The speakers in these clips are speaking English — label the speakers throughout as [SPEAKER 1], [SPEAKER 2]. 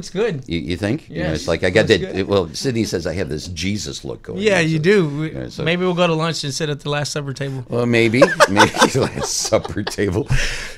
[SPEAKER 1] Looks good.
[SPEAKER 2] You think?
[SPEAKER 1] Yeah.
[SPEAKER 2] You know, it's like I got that. Well, Sydney says I have this Jesus look going.
[SPEAKER 1] Yeah,
[SPEAKER 2] on,
[SPEAKER 1] you
[SPEAKER 2] so,
[SPEAKER 1] do.
[SPEAKER 2] you know, so,
[SPEAKER 1] Maybe we'll go to lunch and sit at the Last Supper table.
[SPEAKER 2] well, maybe Last Supper table.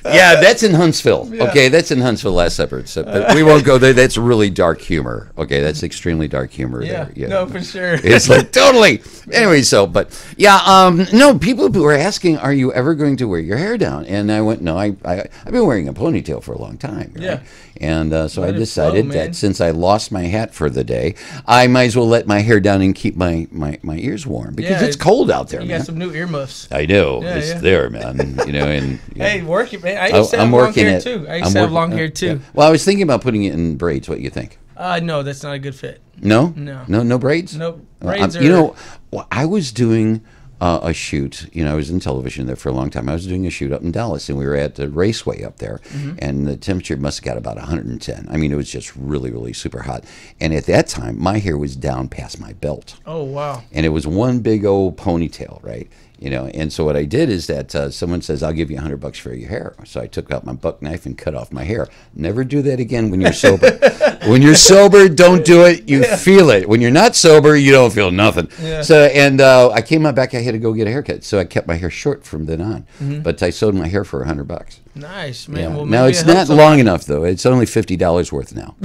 [SPEAKER 2] Yeah, that's in Huntsville.
[SPEAKER 1] Yeah.
[SPEAKER 2] Okay, that's in Huntsville, Last Supper. So, but we won't go there. That's really dark humor. Okay, that's extremely dark humor
[SPEAKER 1] Yeah,
[SPEAKER 2] there. Yeah,
[SPEAKER 1] no, for sure.
[SPEAKER 2] It's like totally. Anyway, so but yeah, no. People who were asking, "Are you ever going to wear your hair down?" And I went, "No, I've been wearing a ponytail for a long time." Right?
[SPEAKER 1] Yeah.
[SPEAKER 2] And so
[SPEAKER 1] Let
[SPEAKER 2] I
[SPEAKER 1] it
[SPEAKER 2] decided
[SPEAKER 1] flow, man.
[SPEAKER 2] that since I lost my hat for the day, I might as well let my hair down and keep my ears warm because
[SPEAKER 1] Yeah,
[SPEAKER 2] it's cold out there,
[SPEAKER 1] You
[SPEAKER 2] man.
[SPEAKER 1] got some new earmuffs.
[SPEAKER 2] I know
[SPEAKER 1] Yeah,
[SPEAKER 2] it's
[SPEAKER 1] yeah.
[SPEAKER 2] there, man. You know, and yeah.
[SPEAKER 1] Hey, work it, man. I used to have
[SPEAKER 2] I'm
[SPEAKER 1] long
[SPEAKER 2] working
[SPEAKER 1] hair
[SPEAKER 2] it.
[SPEAKER 1] too. I used
[SPEAKER 2] I'm
[SPEAKER 1] to have
[SPEAKER 2] working-
[SPEAKER 1] long hair too.
[SPEAKER 2] yeah. Well, I was thinking about putting it in braids. What do you think?
[SPEAKER 1] No, that's not a good fit.
[SPEAKER 2] No,
[SPEAKER 1] No.
[SPEAKER 2] no braids.
[SPEAKER 1] Nope.
[SPEAKER 2] Well,
[SPEAKER 1] Braids
[SPEAKER 2] you
[SPEAKER 1] are-
[SPEAKER 2] know, well, I was doing a shoot. You know, I was in television there for a long time. I was doing a shoot up in Dallas, and we were at the raceway up there, and the temperature must have got about 110. I mean, it was just really, really super hot. And at that time, my hair was down past my belt,
[SPEAKER 1] Oh, wow.
[SPEAKER 2] and it was one big old ponytail, right? You know, and so what I did is that someone says, "I'll give you $100 for your hair." So I took out my buck knife and cut off my hair. Never do that again when you're sober. When you're sober, don't do it. You feel it. When you're not sober, you don't feel nothing.
[SPEAKER 1] Yeah.
[SPEAKER 2] So, and I came out back. I had to go get a haircut, so I kept my hair short from then on. But I sold my hair for $100.
[SPEAKER 1] Nice, man.
[SPEAKER 2] Yeah.
[SPEAKER 1] Well,
[SPEAKER 2] Now
[SPEAKER 1] maybe
[SPEAKER 2] it's
[SPEAKER 1] it
[SPEAKER 2] not
[SPEAKER 1] helps
[SPEAKER 2] long enough though. It's only $50 worth now.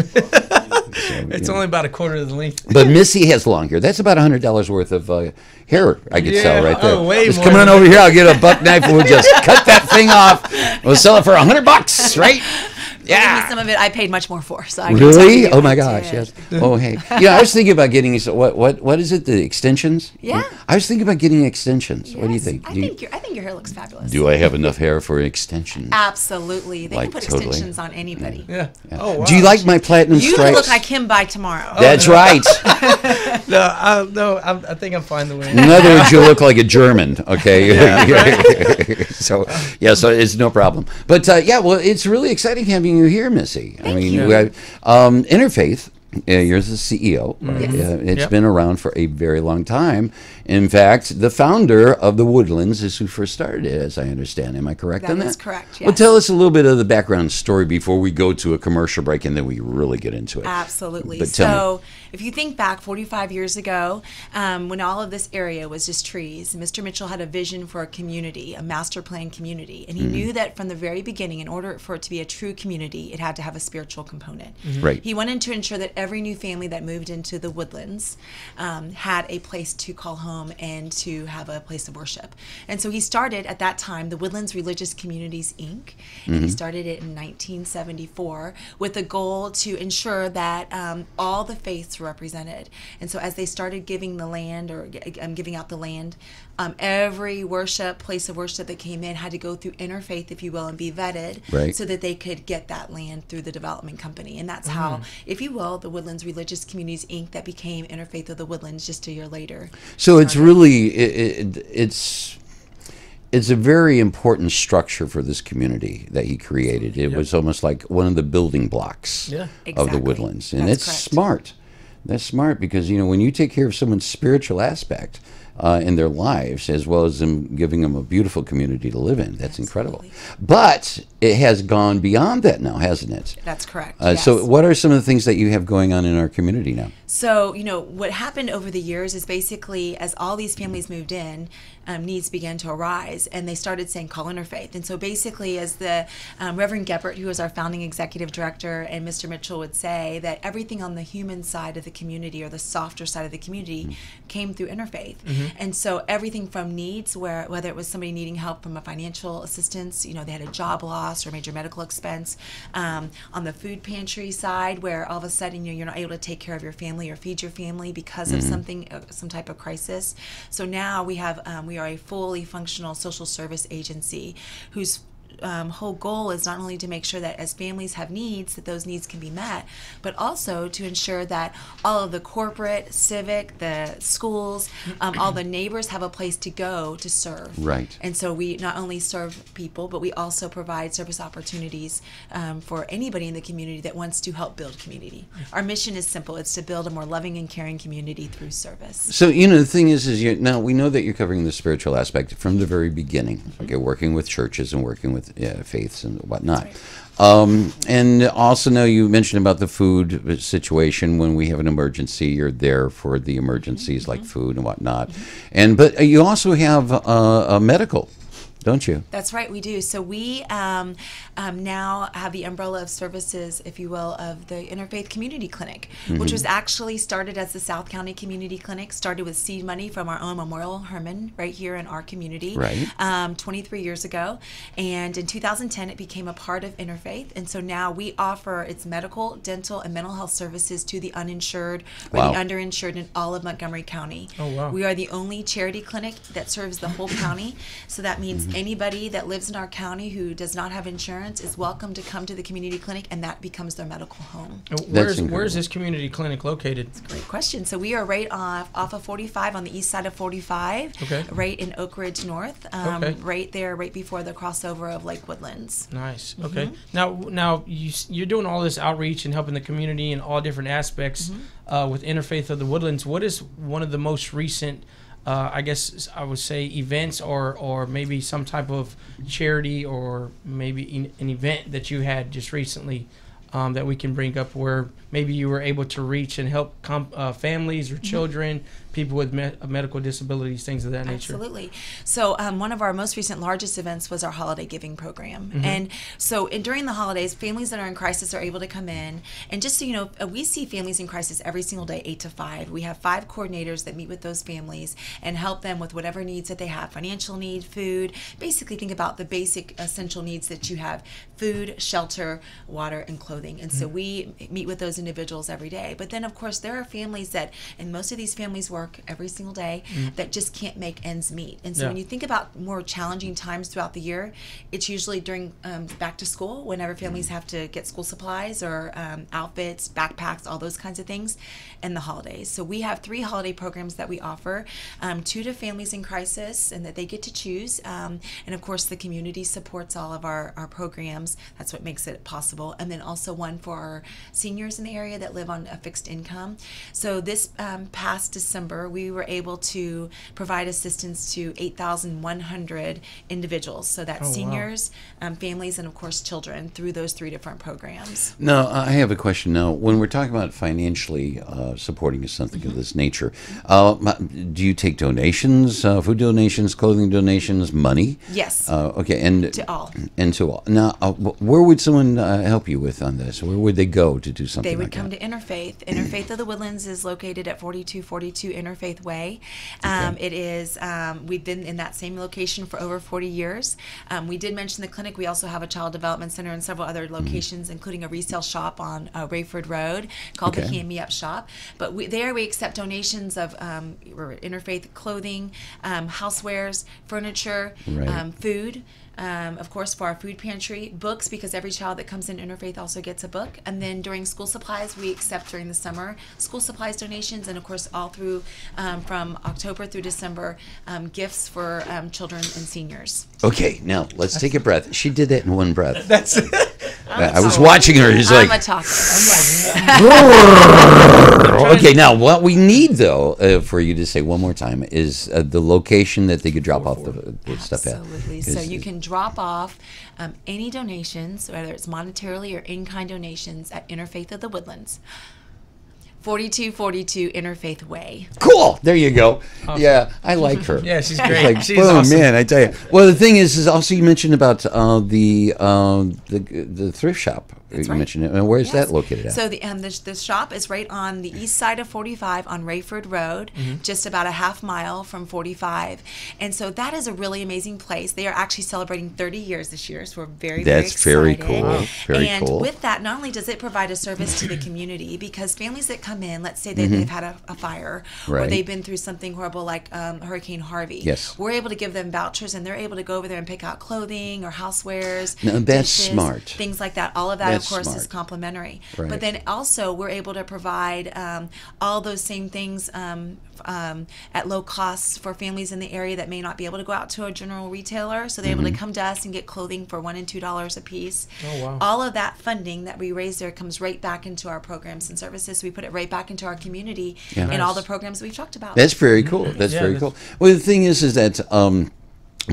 [SPEAKER 1] It's only about a quarter of the length.
[SPEAKER 2] But Missy has long hair. That's about $100 worth of hair I could sell right there.
[SPEAKER 1] Oh, way
[SPEAKER 2] just
[SPEAKER 1] more
[SPEAKER 2] come on
[SPEAKER 1] than
[SPEAKER 2] over here. I'll get a buck knife and we'll just cut that thing off. We'll sell it for $100, right?
[SPEAKER 3] Yeah. Some of it I paid much more for. So I
[SPEAKER 2] Really?
[SPEAKER 3] can
[SPEAKER 2] Oh my gosh! Yes. Oh hey. Yeah, I was thinking about getting what is it? The extensions?
[SPEAKER 3] Yeah.
[SPEAKER 2] I was thinking about getting extensions. What do you
[SPEAKER 3] Yes,
[SPEAKER 2] think?
[SPEAKER 3] I think your hair looks fabulous.
[SPEAKER 2] Do I have enough hair for extensions?
[SPEAKER 3] Absolutely. They
[SPEAKER 2] Like,
[SPEAKER 3] can put
[SPEAKER 2] totally.
[SPEAKER 3] extensions on anybody.
[SPEAKER 1] Yeah. Oh, wow.
[SPEAKER 2] Do you like my platinum
[SPEAKER 3] You
[SPEAKER 2] stripes?
[SPEAKER 3] look like him by tomorrow.
[SPEAKER 2] That's right.
[SPEAKER 1] No, I think I'm fine the way.
[SPEAKER 2] In other words, you look like a German, okay? So it's no problem. But yeah, well, it's really exciting having you here, Missy. I mean,
[SPEAKER 1] you.
[SPEAKER 2] we have, Interfaith. You're the CEO. Right?
[SPEAKER 3] Yes.
[SPEAKER 2] It's
[SPEAKER 1] Yep.
[SPEAKER 2] been around for a very long time. In fact, the founder of the Woodlands is who first started it, as I understand. Am I correct on that?
[SPEAKER 3] That is correct,
[SPEAKER 2] Well,
[SPEAKER 3] yes.
[SPEAKER 2] tell us a little bit of the background story before we go to a commercial break, and then we really get into it.
[SPEAKER 3] Absolutely.
[SPEAKER 2] But tell me.
[SPEAKER 3] So if you think back 45 years ago, when all of this area was just trees, Mr. Mitchell had a vision for a community, a master plan community. And he knew that from the very beginning, in order for it to be a true community, it had to have a spiritual component.
[SPEAKER 2] Right.
[SPEAKER 3] He wanted to ensure that every new family that moved into the Woodlands had a place to call home and to have a place of worship. And so he started at that time the Woodlands Religious Communities, Inc. And he started it in 1974 with the goal to ensure that all the faiths were represented. And so as they started giving the land or giving out the land, every place of worship that came in had to go through interfaith, if you will, and be vetted
[SPEAKER 2] Right.
[SPEAKER 3] so that they could get that land through the development company. And that's how, if you will, the Woodlands Religious Communities, Inc. that became Interfaith of the Woodlands just a year later.
[SPEAKER 2] So it's really it's a very important structure for this community that he created. It was almost like one of the building blocks
[SPEAKER 1] Yeah.
[SPEAKER 2] of the
[SPEAKER 3] Exactly.
[SPEAKER 2] Woodlands, and
[SPEAKER 3] That's
[SPEAKER 2] it's
[SPEAKER 3] correct.
[SPEAKER 2] smart. That's smart because when you take care of someone's spiritual aspect in their lives, as well as them giving them a beautiful community to live in, that's incredible. But it has gone beyond that now, hasn't it?
[SPEAKER 3] That's correct.
[SPEAKER 2] So
[SPEAKER 3] yes.
[SPEAKER 2] what are some of the things that you have going on in our community now?
[SPEAKER 3] So, what happened over the years is basically as all these families moved in, needs began to arise, and they started saying call interfaith. And so basically, as the Reverend Gebert, who was our founding executive director, and Mr. Mitchell would say, that everything on the human side of the community or the softer side of the community came through interfaith. And so everything from needs, whether it was somebody needing help from a financial assistance, they had a job loss or major medical expense, on the food pantry side, where all of a sudden you're not able to take care of your family or feed your family because of some type of crisis. So now we are a fully functional social service agency whose whole goal is not only to make sure that as families have needs, that those needs can be met, but also to ensure that all of the corporate, civic, the schools, all the neighbors have a place to go to serve.
[SPEAKER 2] Right.
[SPEAKER 3] And so we not only serve people, but we also provide service opportunities for anybody in the community that wants to help build community. Our mission is simple. It's to build a more loving and caring community through service.
[SPEAKER 2] So, the thing is now we know that you're covering the spiritual aspect from the very beginning, okay, working with churches and working with different faiths and whatnot. And also, know you mentioned about the food situation. When we have an emergency, you're there for the emergencies like food and whatnot. But you also have a medical, don't you?
[SPEAKER 3] That's right, we do. So we now have the umbrella of services, if you will, of the Interfaith Community Clinic, which was actually started as the South County Community Clinic, started with seed money from our own Memorial Hermann right here in our community 23 years ago. And in 2010, it became a part of Interfaith. And so now we offer its medical, dental, and mental health services to the uninsured or the underinsured in all of Montgomery County.
[SPEAKER 1] Oh, wow.
[SPEAKER 3] We are the only charity clinic that serves the whole county. So that means anybody that lives in our county who does not have insurance is welcome to come to the community clinic, and that becomes their medical home.
[SPEAKER 1] Where's this community clinic located?
[SPEAKER 3] That's a great question. So we are right off of 45 on the east side of 45, right in Oak Ridge North, right there, right before the crossover of Lake Woodlands.
[SPEAKER 1] Nice. Okay. Now you're doing all this outreach and helping the community in all different aspects with Interfaith of the Woodlands. What is one of the most recent I guess I would say events or maybe some type of charity or maybe an event that you had just recently that we can bring up where maybe you were able to reach and help families or children, people with medical disabilities, things of that nature.
[SPEAKER 3] Absolutely. So one of our most recent largest events was our holiday giving program. And so during the holidays, families that are in crisis are able to come in. And just so you know, we see families in crisis every single day, 8 to 5. We have 5 coordinators that meet with those families and help them with whatever needs that they have, financial need, food. Basically think about the basic essential needs that you have: food, shelter, water, and clothing. And so we meet with those individuals every day. But then, of course, there are families that, and most of these families work every single day, that just can't make ends meet. And so when you think about more challenging times throughout the year, it's usually during back to school, whenever families have to get school supplies or outfits, backpacks, all those kinds of things, and the holidays. So we have 3 holiday programs that we offer, 2 to families in crisis, and that they get to choose. And of course, the community supports all of our programs. That's what makes it possible. And then also one for our seniors in the area that live on a fixed income. So this past December, we were able to provide assistance to 8,100 individuals. So that's seniors, families, and of course children through those 3 different programs.
[SPEAKER 2] Now, I have a question now. When we're talking about financially supporting something of this nature, do you take donations, food donations, clothing donations, money?
[SPEAKER 3] Yes.
[SPEAKER 2] Okay, and
[SPEAKER 3] to all.
[SPEAKER 2] And to all. Now, where would someone help you with on this? Where would they go to do something
[SPEAKER 3] They would
[SPEAKER 2] like
[SPEAKER 3] come
[SPEAKER 2] that?
[SPEAKER 3] to Interfaith. Interfaith of the Woodlands is located at 4242 Interfaith Way. It is, we've been in that same location for over 40 years. We did mention the clinic. We also have a child development center and several other locations, including a resale shop on Rayford Road called the KNLY Up Shop. But there we accept donations of Interfaith clothing, housewares, furniture, food. Of course, for our food pantry, books, because every child that comes in Interfaith also gets a book. And then during school supplies, we accept during the summer school supplies donations, and of course all through from October through December, gifts for children and seniors.
[SPEAKER 2] Okay, now let's take a breath. She did that in one breath.
[SPEAKER 1] That's it.
[SPEAKER 2] I was watching her. She's
[SPEAKER 3] I'm
[SPEAKER 2] like,
[SPEAKER 3] a talker.
[SPEAKER 2] okay, now what we need, though, for you to say one more time is the location that they could drop off the stuff at.
[SPEAKER 3] Absolutely. So you can drop off any donations, whether it's monetarily or in-kind donations, at Interfaith of the Woodlands. 4242 Interfaith Way.
[SPEAKER 2] Cool. There you go.
[SPEAKER 1] Awesome.
[SPEAKER 2] Yeah, I like her.
[SPEAKER 1] Yeah, she's great.
[SPEAKER 2] Like,
[SPEAKER 1] She's
[SPEAKER 2] boom,
[SPEAKER 1] awesome.
[SPEAKER 2] man, I tell you. Well, the thing is also you mentioned about the thrift shop.
[SPEAKER 3] That's
[SPEAKER 2] you
[SPEAKER 3] right.
[SPEAKER 2] mentioned it. And where's
[SPEAKER 3] Yes.
[SPEAKER 2] that located at?
[SPEAKER 3] So the shop is right on the east side of 45 on Rayford Road, just about a half mile from 45. And so that is a really amazing place. They are actually celebrating 30 years this year, so we're very,
[SPEAKER 2] That's
[SPEAKER 3] very
[SPEAKER 2] very
[SPEAKER 3] excited.
[SPEAKER 2] cool. Very
[SPEAKER 3] and
[SPEAKER 2] cool.
[SPEAKER 3] with that, not only does it provide a service to the community, because families that come in, let's say they've had a fire, or
[SPEAKER 2] Right.
[SPEAKER 3] they've been through something horrible like Hurricane Harvey.
[SPEAKER 2] Yes.
[SPEAKER 3] We're able to give them vouchers, and they're able to go over there and pick out clothing or housewares,
[SPEAKER 2] No, that's
[SPEAKER 3] dishes,
[SPEAKER 2] smart.
[SPEAKER 3] things like that. All of that,
[SPEAKER 2] That's
[SPEAKER 3] of course,
[SPEAKER 2] smart.
[SPEAKER 3] is complimentary.
[SPEAKER 2] Right.
[SPEAKER 3] But then also we're able to provide all those same things at low costs for families in the area that may not be able to go out to a general retailer. So they're able to come to us and get clothing for $1 and $2 a piece.
[SPEAKER 1] Oh, wow.
[SPEAKER 3] All of that funding that we raise there comes right back into our programs and services. So we put it right back into our community
[SPEAKER 2] Yeah.
[SPEAKER 3] in all
[SPEAKER 1] Nice.
[SPEAKER 3] the programs we've talked about.
[SPEAKER 2] That's very cool. That's
[SPEAKER 1] Yeah,
[SPEAKER 2] very
[SPEAKER 1] that's-
[SPEAKER 2] cool. Well, the thing is that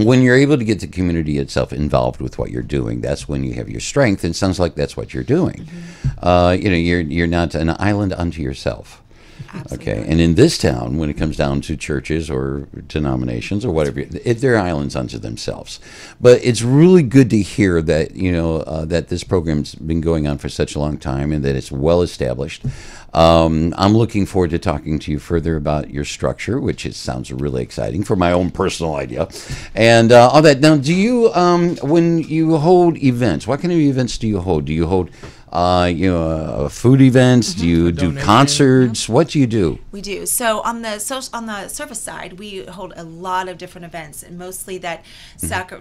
[SPEAKER 2] when you're able to get the community itself involved with what you're doing, that's when you have your strength. And it sounds like that's what you're doing. You know, you're not an island unto yourself.
[SPEAKER 3] Absolutely.
[SPEAKER 2] Okay, and in this town, when it comes down to churches or denominations or whatever, they're islands unto themselves. But it's really good to hear that, you know, that this program's been going on for such a long time and that it's well established. I'm looking forward to talking to you further about your structure, which sounds really exciting for my own personal idea, and all that. Now, do you, when you hold events, what kind of events do you hold? Do you hold you know, food events? Do you do concerts? What do you do?
[SPEAKER 3] We do. So on the service side, we hold a lot of different events, and mostly that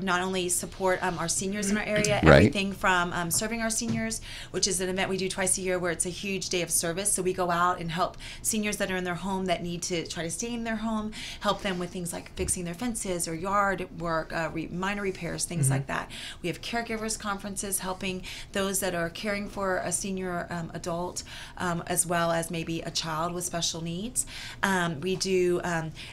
[SPEAKER 3] not only support our seniors in our area,
[SPEAKER 2] Right.
[SPEAKER 3] everything from serving our seniors, which is an event we do twice a year where it's a huge day of service. So we go out and help seniors that are in their home that need to try to stay in their home, help them with things like fixing their fences or yard work, minor repairs, things like that. We have caregivers conferences helping those that are caring for a senior adult, as well as maybe a child with special needs. We do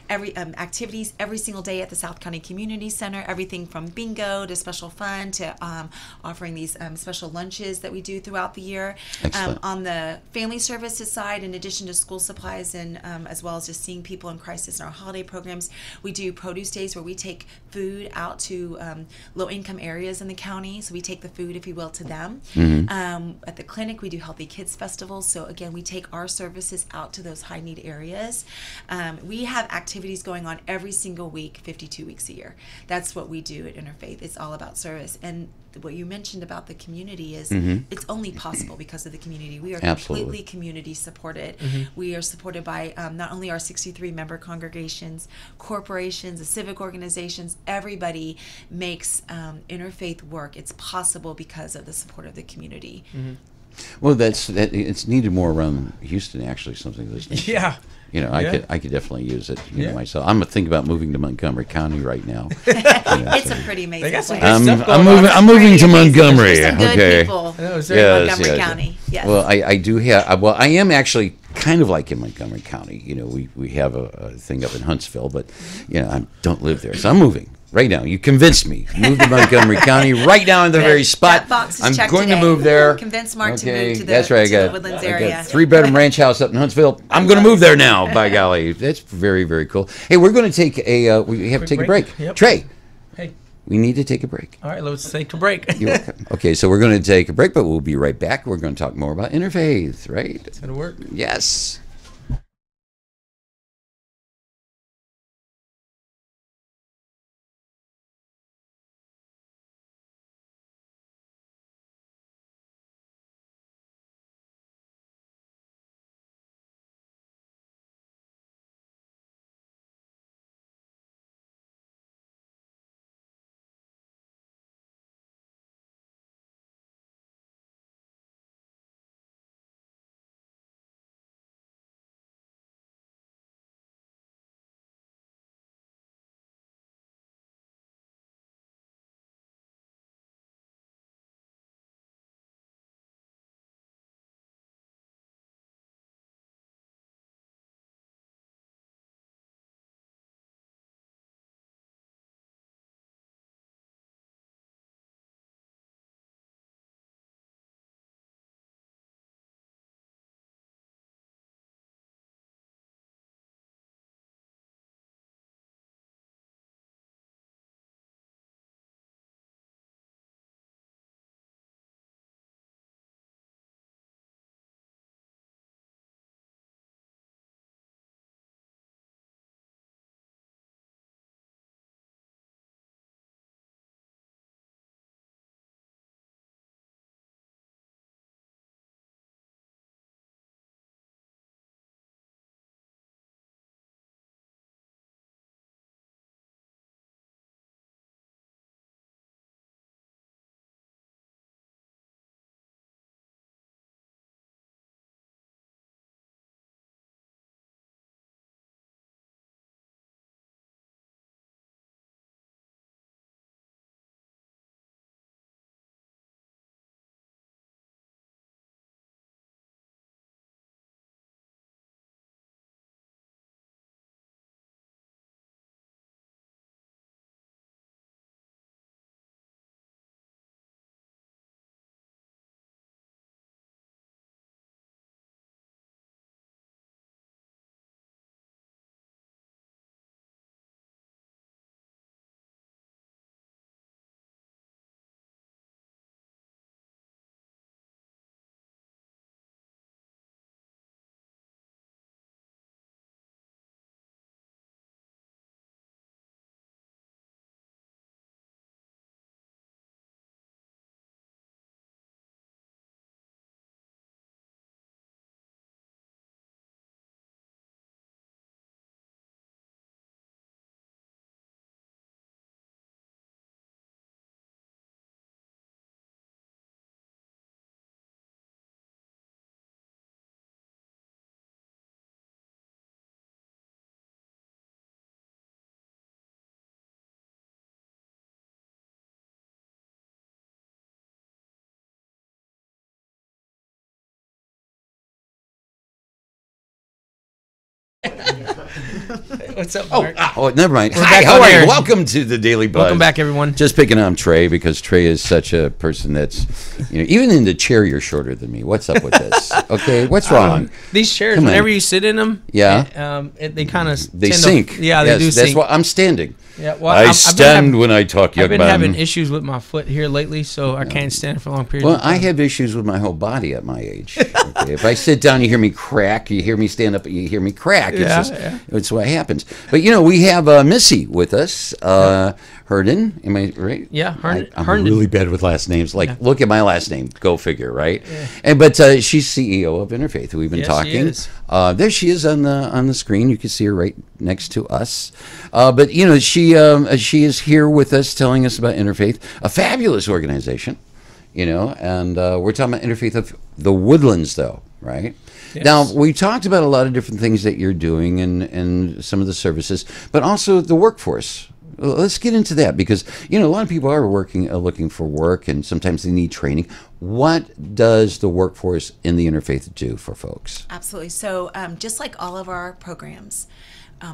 [SPEAKER 3] every activities every single day at the South County Community Center, everything from bingo to special fun to offering these special lunches that we do throughout the year. On the family services side, in addition to school supplies and as well as just seeing people in crisis in our holiday programs, we do produce days where we take food out to low-income areas in the county. So we take the food, if you will, to them. At the clinic, we do Healthy Kids Festivals. So again, we take our services out to those high-need areas. We have activities going on every single week, 52 weeks a year. That's what we do at Interfaith. It's all about service. And what you mentioned about the community is it's only possible because of the community. We are completely community supported. We are supported by not only our 63 member congregations, corporations, the civic organizations. Everybody makes interfaith work. It's possible because of the support of the community.
[SPEAKER 2] Well, it's needed more around Houston, actually, something of this nature.
[SPEAKER 1] Yeah.
[SPEAKER 2] You know, I could definitely use it. You know, myself. I'm thinking about moving to Montgomery County right now.
[SPEAKER 3] It's a pretty amazing
[SPEAKER 1] They got some
[SPEAKER 3] place.
[SPEAKER 1] good stuff going on.
[SPEAKER 2] I'm moving to Montgomery.
[SPEAKER 3] There's some good
[SPEAKER 2] Okay.
[SPEAKER 3] people
[SPEAKER 1] Yes,
[SPEAKER 3] in Montgomery County. Yes.
[SPEAKER 2] Well, I do have. Well, I am actually kind of like in Montgomery County. You know, we have a thing up in Huntsville, but you know, I don't live there, so I'm moving. Right now, you convinced me. Move to Montgomery County right now in the very spot.
[SPEAKER 3] That box is
[SPEAKER 2] I'm
[SPEAKER 3] checked
[SPEAKER 2] going
[SPEAKER 3] today.
[SPEAKER 2] to move there.
[SPEAKER 3] Convince Mark to
[SPEAKER 2] Okay,
[SPEAKER 3] move to the,
[SPEAKER 2] that's right.
[SPEAKER 3] to the Woodlands area.
[SPEAKER 2] I got a 3-bedroom ranch house up in Huntsville. I'm going to move there now. By golly, that's very, very cool. Hey, we're going to take a we have to take a break.
[SPEAKER 1] Yep.
[SPEAKER 2] Trey,
[SPEAKER 1] Hey.
[SPEAKER 2] we need to take a break.
[SPEAKER 1] All right, let's take a break.
[SPEAKER 2] You're welcome. Okay, so we're going to take a break, but we'll be right back. We're going to talk more about interfaith, right?
[SPEAKER 1] It's gonna work.
[SPEAKER 2] Yes.
[SPEAKER 1] What's up,
[SPEAKER 2] Oh,
[SPEAKER 1] Mark?
[SPEAKER 2] never mind.
[SPEAKER 1] We're
[SPEAKER 2] Hi,
[SPEAKER 1] back
[SPEAKER 2] how
[SPEAKER 1] on
[SPEAKER 2] are you?
[SPEAKER 1] air.
[SPEAKER 2] Welcome to the Daily Buzz.
[SPEAKER 1] Welcome back, everyone.
[SPEAKER 2] Just picking on Trey because Trey is such a person that's, even in the chair, you're shorter than me. What's up with this? Okay, what's wrong?
[SPEAKER 1] These chairs,
[SPEAKER 2] Come on.
[SPEAKER 1] whenever you sit in them,
[SPEAKER 2] Yeah.
[SPEAKER 1] they kind of
[SPEAKER 2] They sink.
[SPEAKER 1] Yeah, they
[SPEAKER 2] Yes,
[SPEAKER 1] do
[SPEAKER 2] that's
[SPEAKER 1] sink.
[SPEAKER 2] why I'm standing.
[SPEAKER 1] Yeah, well,
[SPEAKER 2] I stand when I talk, young
[SPEAKER 1] I've been
[SPEAKER 2] man.
[SPEAKER 1] having issues with my foot here lately, so I can't stand for long periods
[SPEAKER 2] Well,
[SPEAKER 1] of time.
[SPEAKER 2] I have issues with my whole body at my age. Okay? If I sit down, you hear me crack. You hear me stand up, you hear me crack. It's what happens. But, we have Missy with us. Herndon, am I right?
[SPEAKER 1] Yeah,
[SPEAKER 2] I'm
[SPEAKER 1] Herndon.
[SPEAKER 2] really bad with last names. Like, look at my last name. Go figure, right?
[SPEAKER 1] Yeah.
[SPEAKER 2] But she's CEO of Interfaith. We've been
[SPEAKER 1] Yes,
[SPEAKER 2] talking.
[SPEAKER 1] she is.
[SPEAKER 2] There she is on the screen. You can see her right next to us. But she is here with us, telling us about Interfaith, a fabulous organization. And we're talking about Interfaith of the Woodlands, though, right?
[SPEAKER 1] Yes.
[SPEAKER 2] Now, we talked about a lot of different things that you're doing and some of the services, but also the workforce. Let's get into that because, a lot of people are looking for work, and sometimes they need training. What does the workforce in the Interfaith do for folks?
[SPEAKER 3] Absolutely. So just like all of our programs,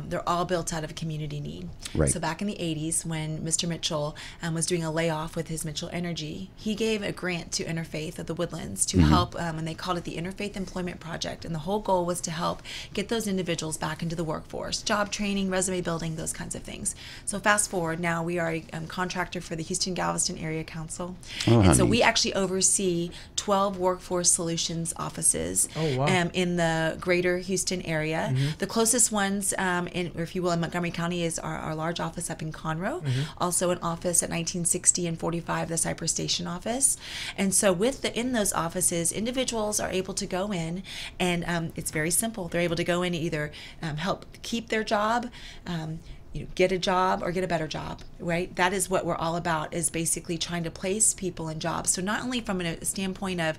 [SPEAKER 3] they're all built out of a community need.
[SPEAKER 2] Right.
[SPEAKER 3] So back in the 80s, when Mr. Mitchell was doing a layoff with his Mitchell Energy, he gave a grant to Interfaith of the Woodlands to help, and they called it the Interfaith Employment Project. And the whole goal was to help get those individuals back into the workforce, job training, resume building, those kinds of things. So fast forward, now we are a contractor for the Houston-Galveston Area Council. And so we actually oversee 12 workforce solutions offices in the greater Houston area. The closest ones, if you will, in Montgomery County is our large office up in Conroe, also an office at 1960 and 45, the Cypress Station office. And so in those offices, individuals are able to go in, and it's very simple. They're able to go in and either help keep their job, get a job or get a better job, right? That is what we're all about, is basically trying to place people in jobs. So not only from a standpoint of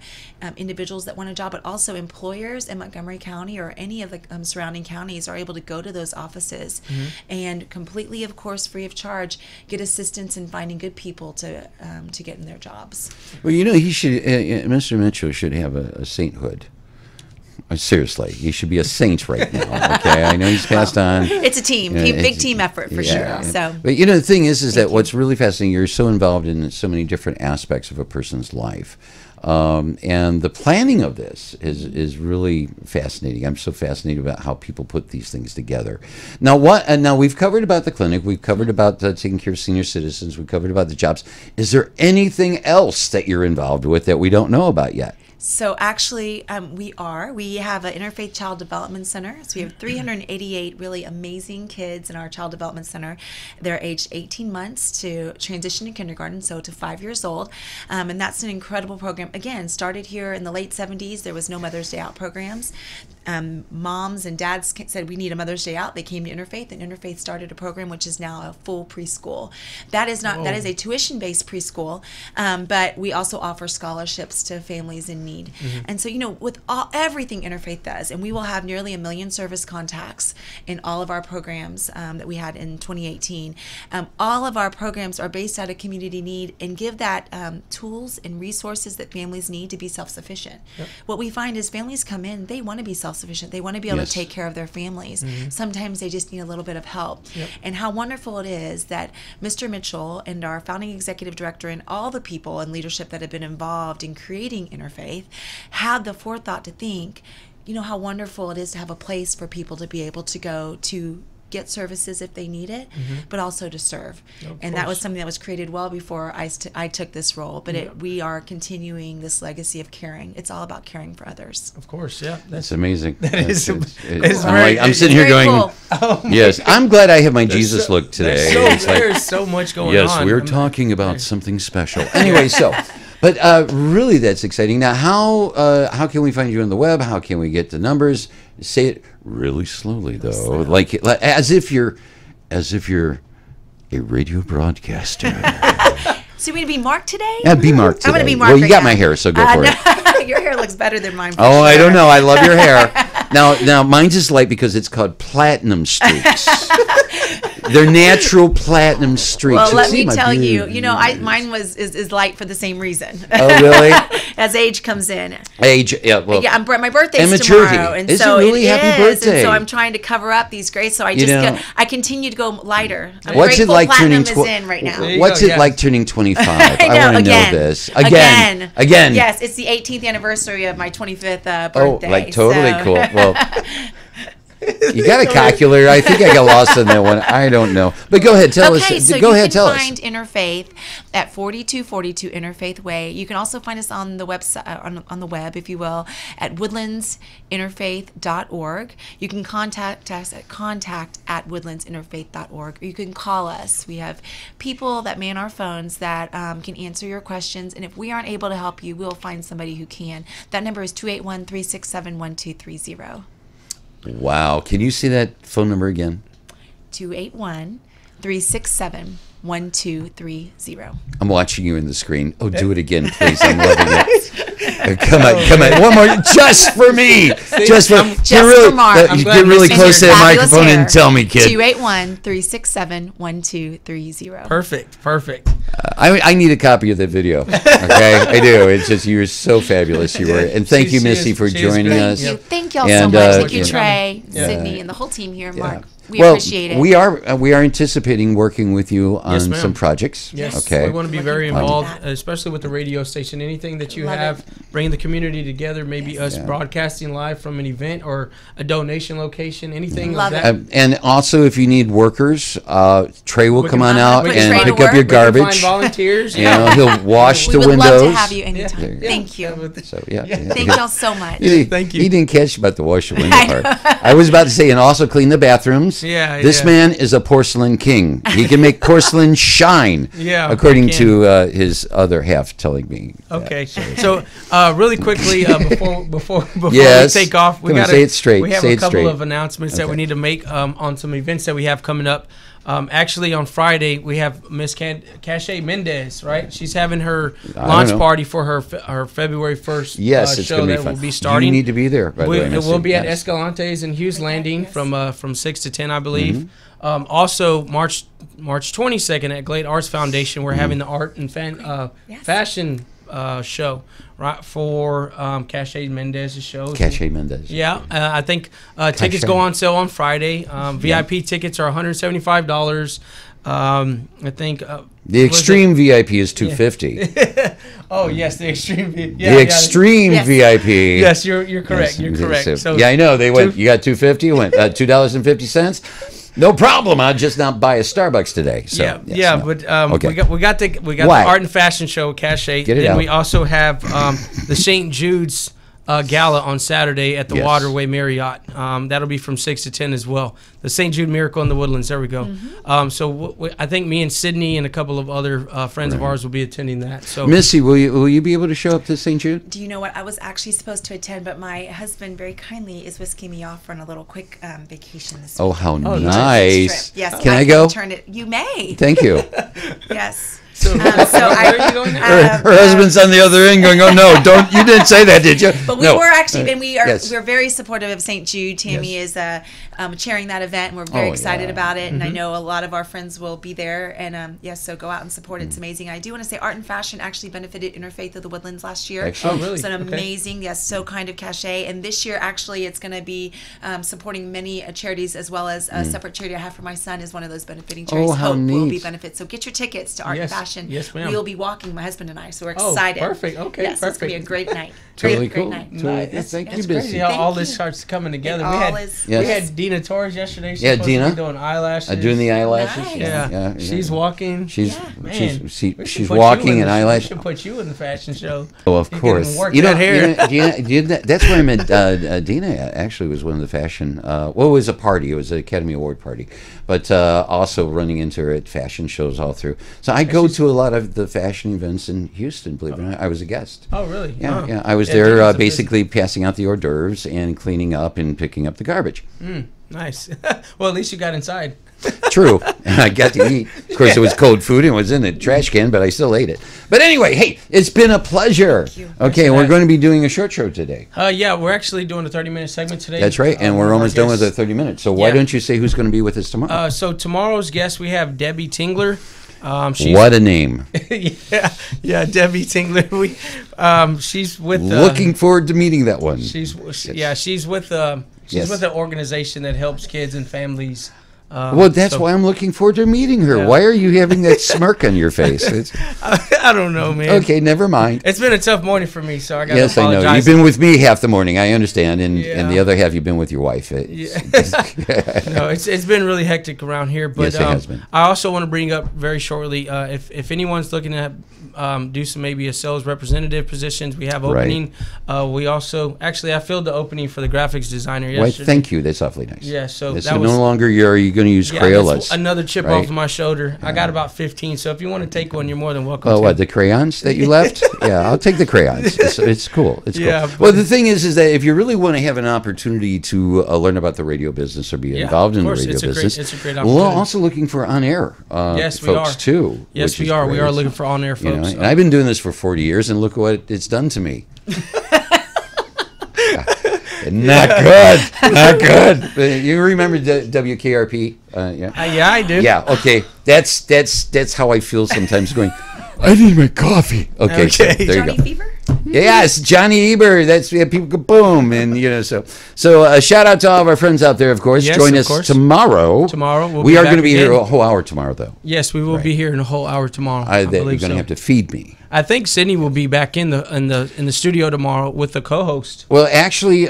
[SPEAKER 3] individuals that want a job, but also employers in Montgomery County or any of the surrounding counties are able to go to those offices and completely, of course, free of charge, get assistance in finding good people to get in their jobs.
[SPEAKER 2] Well, he should, Mr. Mitchell should have a sainthood. Seriously, he should be a saint right now. Okay, I know he's passed on.
[SPEAKER 3] It's a team, big team effort for sure. So,
[SPEAKER 2] but the thing is that what's really fascinating, you're so involved in so many different aspects of a person's life, and the planning of this is really fascinating. I'm so fascinated about how people put these things together. Now, now we've covered about the clinic, we've covered about taking care of senior citizens, we've covered about the jobs. Is there anything else that you're involved with that we don't know about yet?
[SPEAKER 3] So actually, we have an Interfaith Child Development Center. So we have 388 really amazing kids in our Child Development Center. They're aged 18 months to transition to kindergarten, so to 5 years old. And that's an incredible program. Again, started here in the late 70s. There was no Mother's Day Out programs. Moms and dads said, we need a Mother's Day Out. They came to Interfaith, and Interfaith started a program which is now a full preschool. That is a tuition-based preschool, but we also offer scholarships to families in need. And so, with everything Interfaith does, and we will have nearly 1 million service contacts in all of our programs that we had in 2018. All of our programs are based out of community need and give that tools and resources that families need to be self-sufficient. Yep. What we find is families come in, they want to be self-sufficient. They want to be able to take care of their families. Sometimes they just need a little bit of help. Yep. And how wonderful it is that Mr. Mitchell and our founding executive director and all the people in leadership that have been involved in creating Interfaith had the forethought to think, how wonderful it is to have a place for people to be able to go to get services if they need it, but also to serve. And that was something that was created well before I took this role, but we are continuing this legacy of caring. It's all about caring for others.
[SPEAKER 1] Of course, yeah.
[SPEAKER 2] That's amazing.
[SPEAKER 1] I'm
[SPEAKER 2] sitting here going, yes, I'm glad I have my Jesus look today.
[SPEAKER 1] There's so much going on.
[SPEAKER 2] Yes, we're talking about something special. Anyway, but really that's exciting. Now, how can we find you on the web? How can we get the numbers? Say it really slowly, though, like as if you're a radio broadcaster.
[SPEAKER 3] So you want to be Mark today?
[SPEAKER 2] Yeah, be Mark today.
[SPEAKER 3] I'm going to be Mark.
[SPEAKER 2] Well, you got my hair, so go for it.
[SPEAKER 3] Your hair looks better than mine.
[SPEAKER 2] I don't know. I love your hair. Now mine's is light because it's called platinum streaks. They're natural platinum streaks.
[SPEAKER 3] Well, let
[SPEAKER 2] See
[SPEAKER 3] me
[SPEAKER 2] my
[SPEAKER 3] tell
[SPEAKER 2] beard.
[SPEAKER 3] you, mine is light for the same reason.
[SPEAKER 2] Oh, really?
[SPEAKER 3] As age comes in.
[SPEAKER 2] Age, yeah. Well,
[SPEAKER 3] Yeah, my birthday's
[SPEAKER 2] immaturity.
[SPEAKER 3] tomorrow, and
[SPEAKER 2] Is it
[SPEAKER 3] so
[SPEAKER 2] really? Happy
[SPEAKER 3] is,
[SPEAKER 2] birthday.
[SPEAKER 3] And so I'm trying to cover up these grays. So I
[SPEAKER 2] You know,
[SPEAKER 3] I continue to go lighter. I'm
[SPEAKER 2] what's it
[SPEAKER 3] grateful
[SPEAKER 2] like
[SPEAKER 3] platinum
[SPEAKER 2] turning?
[SPEAKER 3] is in right now.
[SPEAKER 1] There you
[SPEAKER 2] What's
[SPEAKER 1] go,
[SPEAKER 2] it
[SPEAKER 1] yes.
[SPEAKER 2] like turning 25?
[SPEAKER 3] I know,
[SPEAKER 2] want to know
[SPEAKER 3] again.
[SPEAKER 2] this again.
[SPEAKER 3] Yes, it's the 18th anniversary of my 25th
[SPEAKER 2] Oh,
[SPEAKER 3] birthday.
[SPEAKER 2] like totally
[SPEAKER 3] so.
[SPEAKER 2] cool. Well, you got a calculator. I think I got lost on that one. I don't know. But go ahead, tell
[SPEAKER 3] Okay,
[SPEAKER 2] us.
[SPEAKER 3] so
[SPEAKER 2] Go
[SPEAKER 3] you
[SPEAKER 2] ahead,
[SPEAKER 3] can
[SPEAKER 2] tell
[SPEAKER 3] find
[SPEAKER 2] us.
[SPEAKER 3] Interfaith at 4242 Interfaith Way. You can also find us on the website, on the web, if you will, at woodlandsinterfaith.org. You can contact us at contact@woodlandsinterfaith.org, or you can call us. We have people that man our phones that can answer your questions, and if we aren't able to help you, we'll find somebody who can. That number is 281-367-1230.
[SPEAKER 2] Wow. Can you see that phone number again?
[SPEAKER 3] 281-367-1230.
[SPEAKER 2] I'm watching you in the screen. Oh, do it again, please. I'm loving it. Come on. One more, just for me. Just for
[SPEAKER 3] Mark.
[SPEAKER 2] You
[SPEAKER 1] glad
[SPEAKER 2] get really
[SPEAKER 1] Missy
[SPEAKER 2] close to
[SPEAKER 3] here.
[SPEAKER 2] that
[SPEAKER 3] Fabulous
[SPEAKER 2] microphone
[SPEAKER 3] hair.
[SPEAKER 2] and tell me, kid.
[SPEAKER 3] 281-367-1230.
[SPEAKER 1] Perfect.
[SPEAKER 2] I need a copy of that video. Okay, I do. It's just you're so fabulous. You were, and thank
[SPEAKER 1] She
[SPEAKER 2] you,
[SPEAKER 1] is-
[SPEAKER 2] Missy, for
[SPEAKER 1] she is
[SPEAKER 2] joining
[SPEAKER 1] great.
[SPEAKER 2] us.
[SPEAKER 1] Yeah.
[SPEAKER 3] Thank y'all so
[SPEAKER 2] And,
[SPEAKER 3] much. Thank you,
[SPEAKER 2] yeah.
[SPEAKER 3] Trey,
[SPEAKER 1] Yeah.
[SPEAKER 3] Sydney, and the whole team here, Mark. We
[SPEAKER 2] well,
[SPEAKER 3] appreciate it.
[SPEAKER 2] we are anticipating working with you on
[SPEAKER 1] Yes, ma'am.
[SPEAKER 2] some projects.
[SPEAKER 1] Yes.
[SPEAKER 2] Okay.
[SPEAKER 1] We want to be
[SPEAKER 3] Looking
[SPEAKER 1] very
[SPEAKER 3] forward to
[SPEAKER 1] involved,
[SPEAKER 3] that.
[SPEAKER 1] especially with the radio station. Anything that you
[SPEAKER 3] Love
[SPEAKER 1] have,
[SPEAKER 3] it.
[SPEAKER 1] bringing the community together, maybe us
[SPEAKER 2] Yeah.
[SPEAKER 1] broadcasting live from an event or a donation location, anything
[SPEAKER 3] Love
[SPEAKER 1] like
[SPEAKER 3] it.
[SPEAKER 1] that.
[SPEAKER 2] And also, if you need workers, Trey will
[SPEAKER 1] We
[SPEAKER 2] come
[SPEAKER 1] can
[SPEAKER 2] on
[SPEAKER 1] find-
[SPEAKER 2] out
[SPEAKER 1] we
[SPEAKER 3] can
[SPEAKER 2] and
[SPEAKER 3] Trey to
[SPEAKER 2] pick up
[SPEAKER 3] work.
[SPEAKER 2] your
[SPEAKER 3] We can
[SPEAKER 1] Find
[SPEAKER 2] garbage.
[SPEAKER 1] volunteers.
[SPEAKER 2] You know, he'll wash
[SPEAKER 3] we
[SPEAKER 2] the
[SPEAKER 3] would
[SPEAKER 2] windows.
[SPEAKER 3] love to have you anytime.
[SPEAKER 1] Yeah.
[SPEAKER 3] Thank you.
[SPEAKER 2] So yeah.
[SPEAKER 3] Thank y'all so much.
[SPEAKER 1] Thank you.
[SPEAKER 2] He didn't catch about the wash the window
[SPEAKER 3] I
[SPEAKER 2] part. I was about to say, and also clean the bathrooms.
[SPEAKER 1] Yeah,
[SPEAKER 2] This
[SPEAKER 1] yeah.
[SPEAKER 2] man is a porcelain king. He can make porcelain shine.
[SPEAKER 1] Yeah,
[SPEAKER 2] According
[SPEAKER 1] he can.
[SPEAKER 2] to his other half telling me. that.
[SPEAKER 1] Okay, so really quickly before
[SPEAKER 2] Yes.
[SPEAKER 1] we take off, we
[SPEAKER 2] Come on,
[SPEAKER 1] gotta
[SPEAKER 2] say it straight.
[SPEAKER 1] We have
[SPEAKER 2] Say
[SPEAKER 1] a
[SPEAKER 2] it
[SPEAKER 1] couple
[SPEAKER 2] straight.
[SPEAKER 1] of announcements that we
[SPEAKER 2] Okay.
[SPEAKER 1] need to make on some events that we have coming up. Actually, on Friday we have Miss Cache Mendez. Right, she's having her
[SPEAKER 2] I
[SPEAKER 1] launch
[SPEAKER 2] don't know.
[SPEAKER 1] party for her February 1st.
[SPEAKER 2] Yes, it's
[SPEAKER 1] show
[SPEAKER 2] going to be
[SPEAKER 1] that
[SPEAKER 2] fun.
[SPEAKER 1] will be starting.
[SPEAKER 2] You need to be there. By the way,
[SPEAKER 1] It
[SPEAKER 2] Missy.
[SPEAKER 1] will be at
[SPEAKER 2] Yes.
[SPEAKER 1] Escalante's and Hughes Landing
[SPEAKER 3] yes.
[SPEAKER 1] from 6 to 10, I believe.
[SPEAKER 2] Mm-hmm.
[SPEAKER 1] Also, March 22nd at Glade Arts Foundation, we're
[SPEAKER 2] Mm-hmm.
[SPEAKER 1] having the art and
[SPEAKER 3] Yes.
[SPEAKER 1] fashion show right for Cache Mendez's show.
[SPEAKER 2] Cache Mendez.
[SPEAKER 1] Yeah, I think tickets
[SPEAKER 2] Cache.
[SPEAKER 1] go on sale on Friday. VIP tickets are $175. I think
[SPEAKER 2] The extreme VIP is $250.
[SPEAKER 1] Oh yes, the extreme.
[SPEAKER 2] The extreme
[SPEAKER 3] Yes.
[SPEAKER 2] VIP.
[SPEAKER 1] Yes, you're correct. You're correct. So
[SPEAKER 2] yeah, I know. They went. You got $250. Went $2.50. No problem. I'll just not buy a Starbucks today. So,
[SPEAKER 1] yeah,
[SPEAKER 2] yes,
[SPEAKER 1] yeah,
[SPEAKER 2] no.
[SPEAKER 1] but
[SPEAKER 2] Okay.
[SPEAKER 1] we got the
[SPEAKER 2] What?
[SPEAKER 1] art and fashion show, Cache.
[SPEAKER 2] Get it
[SPEAKER 1] Then
[SPEAKER 2] out.
[SPEAKER 1] we also have the St. Jude's gala on Saturday at the
[SPEAKER 2] Yes.
[SPEAKER 1] Waterway Marriott. That'll be from 6 to 10 as well. The St. Jude Miracle in the Woodlands. There we go. So I think me and Sydney and a couple of other friends of ours will be attending that. So
[SPEAKER 2] Missy, will you be able to show up to St. Jude?
[SPEAKER 3] Do you know what? I was actually supposed to attend, but my husband very kindly is whisking me off on a little quick vacation this
[SPEAKER 2] Oh,
[SPEAKER 3] week.
[SPEAKER 2] how
[SPEAKER 1] nice.
[SPEAKER 2] nice!
[SPEAKER 3] Yes.
[SPEAKER 2] Can I go?
[SPEAKER 3] Turn it. You may.
[SPEAKER 2] Thank you.
[SPEAKER 3] Yes.
[SPEAKER 1] so
[SPEAKER 3] So
[SPEAKER 1] where are you going now?
[SPEAKER 2] Her husband's on the other end going, "Oh no, don't! You didn't say that, did you?"
[SPEAKER 3] But we
[SPEAKER 2] no.
[SPEAKER 3] were actually, and
[SPEAKER 2] Yes.
[SPEAKER 3] we're very supportive of St. Jude. Tammy is chairing that event, and we're very
[SPEAKER 2] Oh,
[SPEAKER 3] excited
[SPEAKER 2] yeah.
[SPEAKER 3] about it. And I know a lot of our friends will be there. And yes, so go out and support it.
[SPEAKER 2] Mm.
[SPEAKER 3] It's amazing. I do want to say, Art and Fashion actually benefited Interfaith of the Woodlands last year.
[SPEAKER 2] Excellent.
[SPEAKER 1] Oh, really?
[SPEAKER 3] It's an
[SPEAKER 1] Okay.
[SPEAKER 3] amazing, yes, so kind of cachet. And this year, actually, it's going to be supporting many charities, as well as a separate charity I have for my son is one of those benefiting charities.
[SPEAKER 2] Mm. Oh, how
[SPEAKER 3] Hope will be
[SPEAKER 2] neat.
[SPEAKER 3] benefits. So get your tickets to Art
[SPEAKER 1] Yes.
[SPEAKER 3] and Fashion.
[SPEAKER 1] Yes, ma'am.
[SPEAKER 3] We'll be walking, my husband and I. So we're
[SPEAKER 1] Oh,
[SPEAKER 3] excited.
[SPEAKER 1] perfect. Okay,
[SPEAKER 3] Yes, it's going to be a
[SPEAKER 1] perfect.
[SPEAKER 3] great night.
[SPEAKER 2] Totally
[SPEAKER 3] great
[SPEAKER 2] cool.
[SPEAKER 3] night.
[SPEAKER 2] Totally-
[SPEAKER 1] It's,
[SPEAKER 2] Thank you,
[SPEAKER 1] it's
[SPEAKER 2] Missy.
[SPEAKER 1] crazy how
[SPEAKER 3] Thank
[SPEAKER 1] all
[SPEAKER 3] you.
[SPEAKER 1] this starts coming together.
[SPEAKER 3] It
[SPEAKER 1] We
[SPEAKER 3] all
[SPEAKER 1] had
[SPEAKER 3] is-
[SPEAKER 2] Yes.
[SPEAKER 1] we had Dina Torres yesterday. She's
[SPEAKER 2] Yeah,
[SPEAKER 1] supposed to be
[SPEAKER 2] Dina.
[SPEAKER 1] doing eyelashes.
[SPEAKER 2] Doing the eyelashes.
[SPEAKER 3] Nice.
[SPEAKER 1] Yeah. She's walking.
[SPEAKER 2] She's
[SPEAKER 1] Man,
[SPEAKER 2] she's
[SPEAKER 1] we should
[SPEAKER 2] she's
[SPEAKER 1] put you
[SPEAKER 2] walking
[SPEAKER 1] in
[SPEAKER 2] and
[SPEAKER 1] the-
[SPEAKER 2] eyelash.
[SPEAKER 1] We should put you in the fashion show.
[SPEAKER 2] Oh, of
[SPEAKER 1] You can
[SPEAKER 2] course.
[SPEAKER 1] work
[SPEAKER 2] You know,
[SPEAKER 1] that hair.
[SPEAKER 2] that's where I met Dina. Actually, was one of the fashion. Well, it was a party. It was an Academy Award party, but also running into her at fashion shows all through. So I go to a lot of the fashion events in Houston. Believe it or not, I was a guest.
[SPEAKER 1] Oh, really?
[SPEAKER 2] Yeah,
[SPEAKER 1] Oh.
[SPEAKER 2] yeah. I was
[SPEAKER 1] Yeah,
[SPEAKER 2] there
[SPEAKER 1] Dina's a busy-
[SPEAKER 2] basically passing out the hors d'oeuvres and cleaning up and picking up the garbage.
[SPEAKER 1] Nice. Well, at least you got inside.
[SPEAKER 2] True. And I got to eat. Of course, it was cold food and it was in the trash can, but I still ate it. But anyway, hey, it's been a pleasure. Okay, we're going to be doing a short show today.
[SPEAKER 1] Yeah, we're actually doing a 30-minute segment today.
[SPEAKER 2] That's right, and we're almost done with the 30 minutes. So why don't you say who's going to be with us tomorrow?
[SPEAKER 1] So tomorrow's guest, we have Debbie Tingler.
[SPEAKER 2] What a name.
[SPEAKER 1] yeah, Debbie Tingler. She's with...
[SPEAKER 2] Looking forward to meeting that one.
[SPEAKER 1] She's with an organization that helps kids and families.
[SPEAKER 2] Well, that's why I'm looking forward to meeting her. Yeah. Why are you having that smirk on your face?
[SPEAKER 1] I don't know, man.
[SPEAKER 2] Okay, never mind.
[SPEAKER 1] It's been a tough morning for me, so I got to apologize.
[SPEAKER 2] Yes, I know. You've been with me half the morning, I understand, and the other half you've been with your wife.
[SPEAKER 1] No, it's been really hectic around here, but
[SPEAKER 2] yes, it has been.
[SPEAKER 1] I also want to bring up very shortly, if anyone's looking at do some maybe a sales representative positions, we have opening. Right. We also, actually, I filled the opening for the graphics designer yesterday.
[SPEAKER 2] Well, thank you. That's awfully nice.
[SPEAKER 1] Yeah, so
[SPEAKER 2] that's no longer are you going to use Crayolas?
[SPEAKER 1] Another chip off of my shoulder. I got about 15, so if you want to take one, you're more than welcome.
[SPEAKER 2] Oh, what, the crayons that you left? Yeah, I'll take the crayons. It's cool. It's cool. Well, the thing is that if you really want to have an opportunity to learn about the radio business or be involved in the radio business,
[SPEAKER 1] it's a great opportunity.
[SPEAKER 2] We're also looking for on-air folks too.
[SPEAKER 1] Yes, we are. We are looking for on-air folks.
[SPEAKER 2] And I've been doing this for 40 years, and look what it's done to me. Not good. Not good. You remember WKRP?
[SPEAKER 1] Yeah, I do.
[SPEAKER 2] Yeah, okay. That's how I feel sometimes going, I need my coffee. Okay. So there
[SPEAKER 3] Johnny
[SPEAKER 2] you go.
[SPEAKER 3] Fever?
[SPEAKER 2] Yes, Johnny Eber. That's people go boom, and so shout out to all of our friends out there. Of course, join us tomorrow. We are going to be here a whole hour tomorrow, though.
[SPEAKER 1] Yes, we will be here in a whole hour tomorrow.
[SPEAKER 2] You're going to have to feed me.
[SPEAKER 1] I think Sydney will be back in the studio tomorrow with the co-host.
[SPEAKER 2] Well, actually,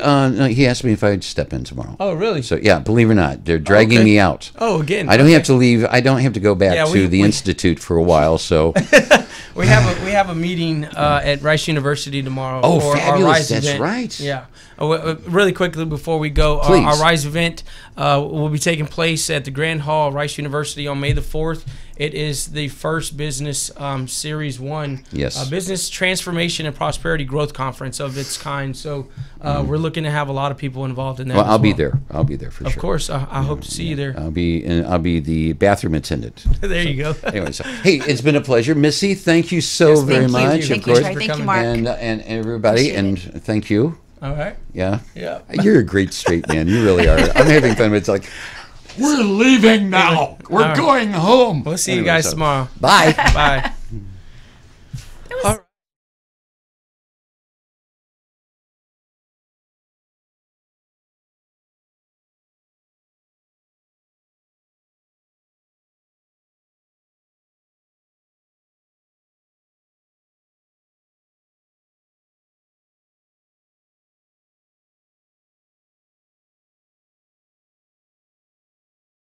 [SPEAKER 2] he asked me if I'd step in tomorrow.
[SPEAKER 1] Oh, really?
[SPEAKER 2] So yeah, believe it or not, they're dragging me out.
[SPEAKER 1] Oh, again.
[SPEAKER 2] I don't have to leave. I don't have to go back to the institute for a while. So
[SPEAKER 1] we have a meeting at Rice University tomorrow.
[SPEAKER 2] Oh,
[SPEAKER 1] for
[SPEAKER 2] fabulous!
[SPEAKER 1] Our Rise
[SPEAKER 2] That's
[SPEAKER 1] event.
[SPEAKER 2] right.
[SPEAKER 1] Yeah. Really quickly before we go, our Rise event will be taking place at the Grand Hall of Rice University on May the 4th. It is the first business Series 1 business transformation and prosperity growth conference of its kind. So we're looking to have a lot of people involved in that.
[SPEAKER 2] Well, I'll be there. I'll be there for sure.
[SPEAKER 1] Of course, I hope to see you there.
[SPEAKER 2] I'll be the bathroom attendant.
[SPEAKER 1] There you go.
[SPEAKER 2] Anyway, hey, it's been a pleasure, Missy. Thank you so very much.
[SPEAKER 3] Thank you, Trey. Thank you, Mark,
[SPEAKER 2] and everybody, and thank you.
[SPEAKER 1] All right.
[SPEAKER 2] Yeah.
[SPEAKER 1] Yeah.
[SPEAKER 2] You're a great straight man. You really are. I'm having fun. But it's like, we're leaving now. We're going home.
[SPEAKER 1] We'll see you guys tomorrow.
[SPEAKER 2] Bye.
[SPEAKER 1] Bye.